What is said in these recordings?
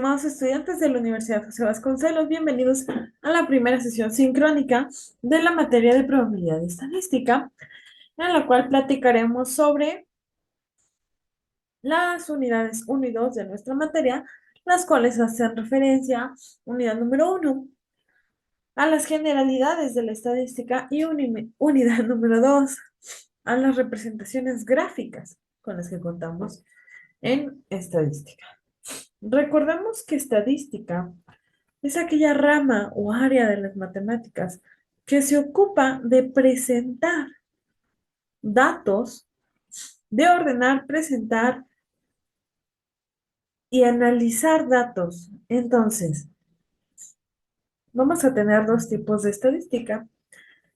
Estimados estudiantes de la Universidad José Vasconcelos, bienvenidos a la primera sesión sincrónica de la materia de probabilidad y estadística, en la cual platicaremos sobre las unidades 1 y 2 de nuestra materia, las cuales hacen referencia, unidad número 1, a las generalidades de la estadística y unidad número 2, a las representaciones gráficas con las que contamos en estadística. Recordemos que estadística es aquella rama o área de las matemáticas que se ocupa de presentar datos, de ordenar, presentar y analizar datos. Entonces, vamos a tener dos tipos de estadística.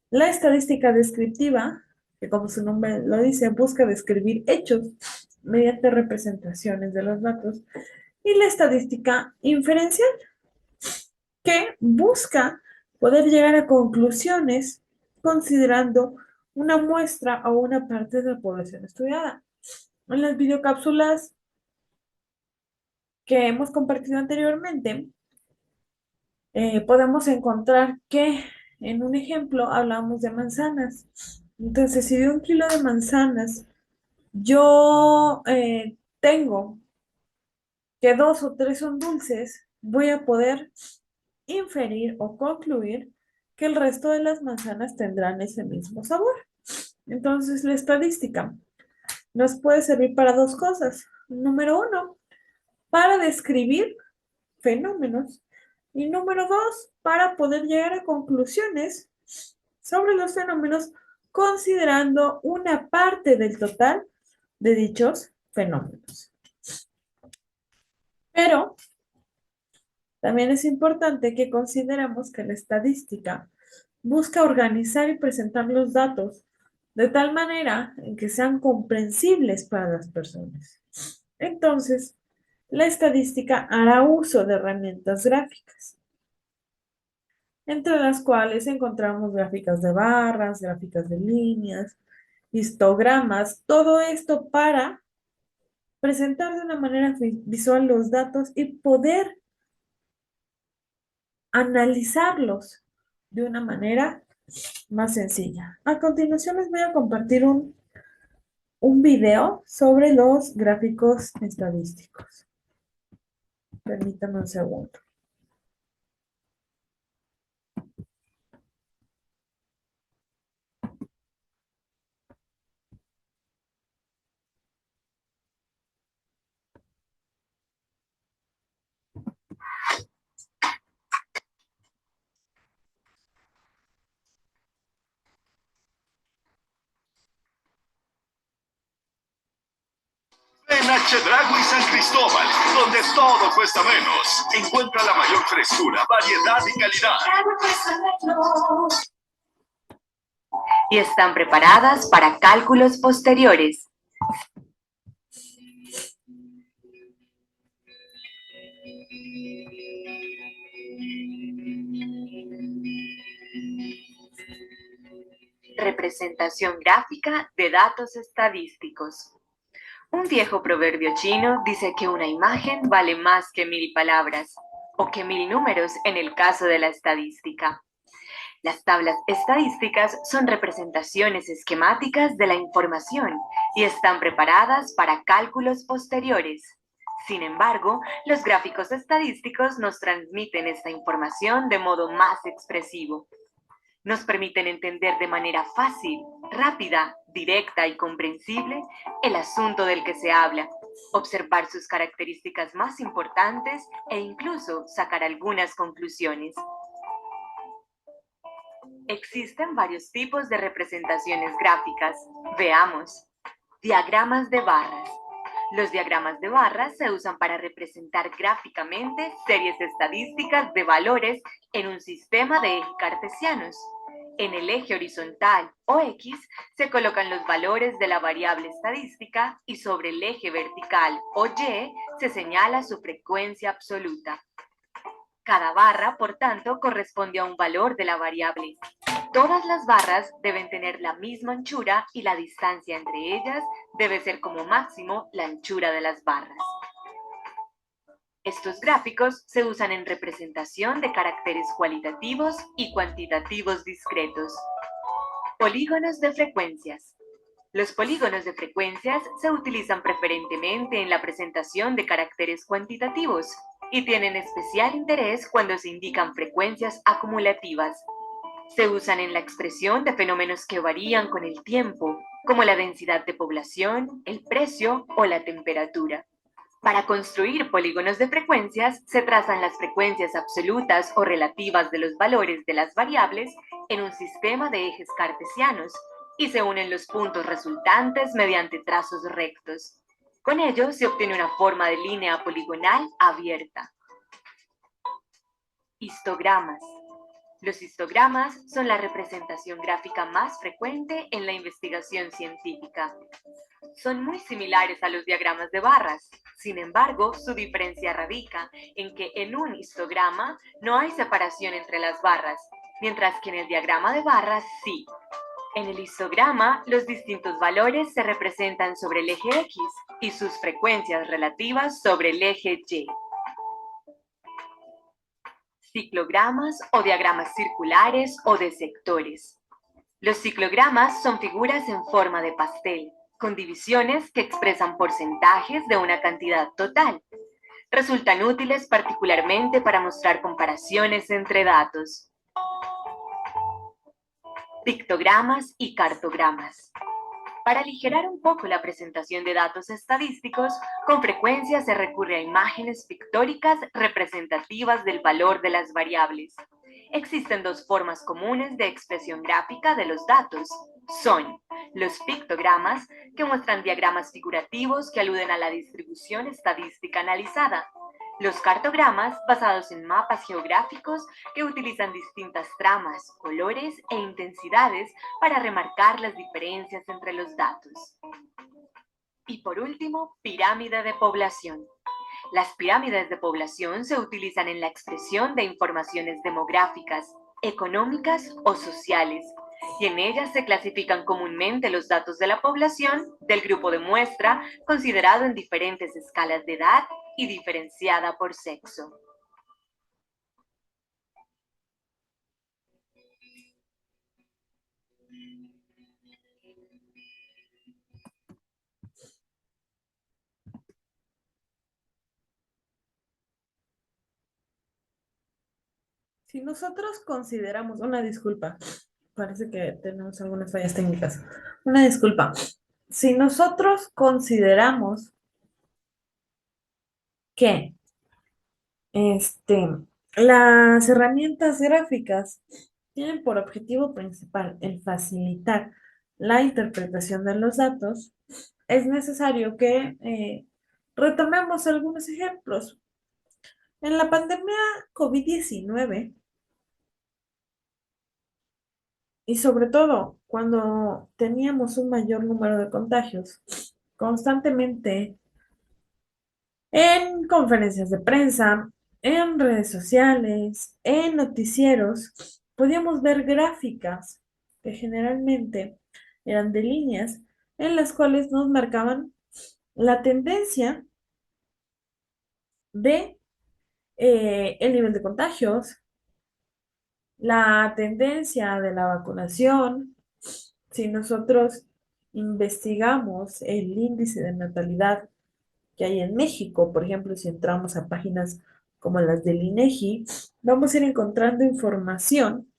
La estadística descriptiva, que como su nombre lo dice, busca describir hechos mediante representaciones de los datos. Y la estadística inferencial, que busca poder llegar a conclusiones considerando una muestra o una parte de la población estudiada. En las videocápsulas que hemos compartido anteriormente, podemos encontrar que en un ejemplo hablamos de manzanas. Entonces, si de 1 kilo de manzanas yo tengo que 2 o 3 son dulces, voy a poder inferir o concluir que el resto de las manzanas tendrán ese mismo sabor. Entonces, la estadística nos puede servir para dos cosas. Número 1, para describir fenómenos. Y número 2, para poder llegar a conclusiones sobre los fenómenos considerando una parte del total de dichos fenómenos. Pero también es importante que consideremos que la estadística busca organizar y presentar los datos de tal manera en que sean comprensibles para las personas. Entonces, la estadística hará uso de herramientas gráficas, entre las cuales encontramos gráficas de barras, gráficas de líneas, histogramas, todo esto para presentar de una manera visual los datos y poder analizarlos de una manera más sencilla. A continuación les voy a compartir un video sobre los gráficos estadísticos. Permítanme un segundo. En Chedraui y San Cristóbal, donde todo cuesta menos. Encuentra la mayor frescura, variedad y calidad. Y están preparadas para cálculos posteriores. Representación gráfica de datos estadísticos. Un viejo proverbio chino dice que una imagen vale más que 1000 palabras, o que 1000 números en el caso de la estadística. Las tablas estadísticas son representaciones esquemáticas de la información y están preparadas para cálculos posteriores. Sin embargo, los gráficos estadísticos nos transmiten esta información de modo más expresivo. Nos permiten entender de manera fácil, rápida, directa y comprensible el asunto del que se habla, observar sus características más importantes e incluso sacar algunas conclusiones. Existen varios tipos de representaciones gráficas. Veamos. Diagramas de barras. Los diagramas de barras se usan para representar gráficamente series estadísticas de valores en un sistema de ejes cartesianos. En el eje horizontal o X se colocan los valores de la variable estadística y sobre el eje vertical o Y se señala su frecuencia absoluta. Cada barra, por tanto, corresponde a un valor de la variable. Todas las barras deben tener la misma anchura y la distancia entre ellas debe ser como máximo la anchura de las barras. Estos gráficos se usan en representación de caracteres cualitativos y cuantitativos discretos. Polígonos de frecuencias. Los polígonos de frecuencias se utilizan preferentemente en la presentación de caracteres cuantitativos y tienen especial interés cuando se indican frecuencias acumulativas. Se usan en la expresión de fenómenos que varían con el tiempo, como la densidad de población, el precio o la temperatura. Para construir polígonos de frecuencias, se trazan las frecuencias absolutas o relativas de los valores de las variables en un sistema de ejes cartesianos y se unen los puntos resultantes mediante trazos rectos. Con ello se obtiene una forma de línea poligonal abierta. Histogramas. Los histogramas son la representación gráfica más frecuente en la investigación científica. Son muy similares a los diagramas de barras. Sin embargo, su diferencia radica en que en un histograma no hay separación entre las barras, mientras que en el diagrama de barras sí. En el histograma, los distintos valores se representan sobre el eje X y sus frecuencias relativas sobre el eje Y. Ciclogramas o diagramas circulares o de sectores. Los ciclogramas son figuras en forma de pastel, con divisiones que expresan porcentajes de una cantidad total. Resultan útiles particularmente para mostrar comparaciones entre datos. Pictogramas y cartogramas. Para aligerar un poco la presentación de datos estadísticos, con frecuencia se recurre a imágenes pictóricas representativas del valor de las variables. Existen dos formas comunes de expresión gráfica de los datos. Son los pictogramas, que muestran diagramas figurativos que aluden a la distribución estadística analizada. Los cartogramas, basados en mapas geográficos que utilizan distintas tramas, colores e intensidades para remarcar las diferencias entre los datos. Y por último, pirámide de población. Las pirámides de población se utilizan en la expresión de informaciones demográficas, económicas o sociales, y en ellas se clasifican comúnmente los datos de la población del grupo de muestra, considerado en diferentes escalas de edad y diferenciada por sexo. Si nosotros consideramos, una disculpa, parece que tenemos algunas fallas técnicas. Una disculpa. Si nosotros consideramos que las herramientas gráficas tienen por objetivo principal el facilitar la interpretación de los datos, es necesario que retomemos algunos ejemplos. En la pandemia COVID-19, y sobre todo cuando teníamos un mayor número de contagios, constantemente en conferencias de prensa, en redes sociales, en noticieros, podíamos ver gráficas que generalmente eran de líneas en las cuales nos marcaban la tendencia de el nivel de contagios, la tendencia de la vacunación. Si nosotros investigamos el índice de natalidad que hay en México, por ejemplo, si entramos a páginas como las del INEGI, vamos a ir encontrando información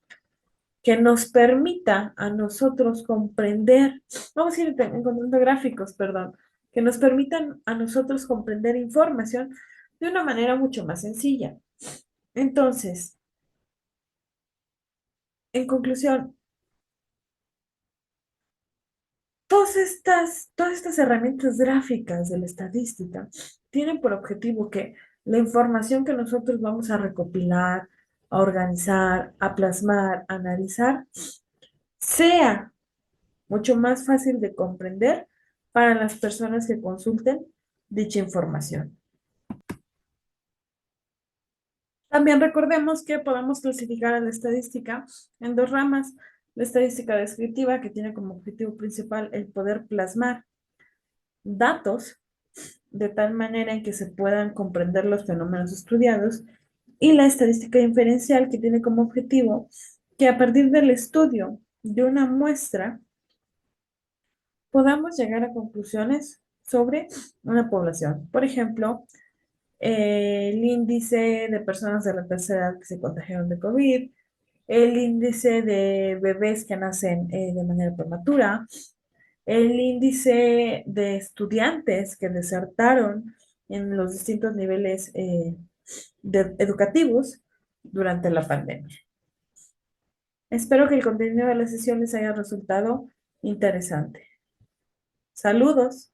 que nos permita a nosotros comprender, vamos a ir encontrando gráficos, perdón, que nos permitan a nosotros comprender información de una manera mucho más sencilla. Entonces, en conclusión, todas estas herramientas gráficas de la estadística tienen por objetivo que la información que nosotros vamos a recopilar, a organizar, a plasmar, a analizar, sea mucho más fácil de comprender para las personas que consulten dicha información. También recordemos que podemos clasificar a la estadística en dos ramas: la estadística descriptiva, que tiene como objetivo principal el poder plasmar datos, de tal manera en que se puedan comprender los fenómenos estudiados, y la estadística inferencial, que tiene como objetivo que a partir del estudio de una muestra podamos llegar a conclusiones sobre una población. Por ejemplo, el índice de personas de la tercera edad que se contagiaron de COVID, el índice de bebés que nacen de manera prematura, el índice de estudiantes que desertaron en los distintos niveles educativos durante la pandemia. Espero que el contenido de la sesión les haya resultado interesante. Saludos.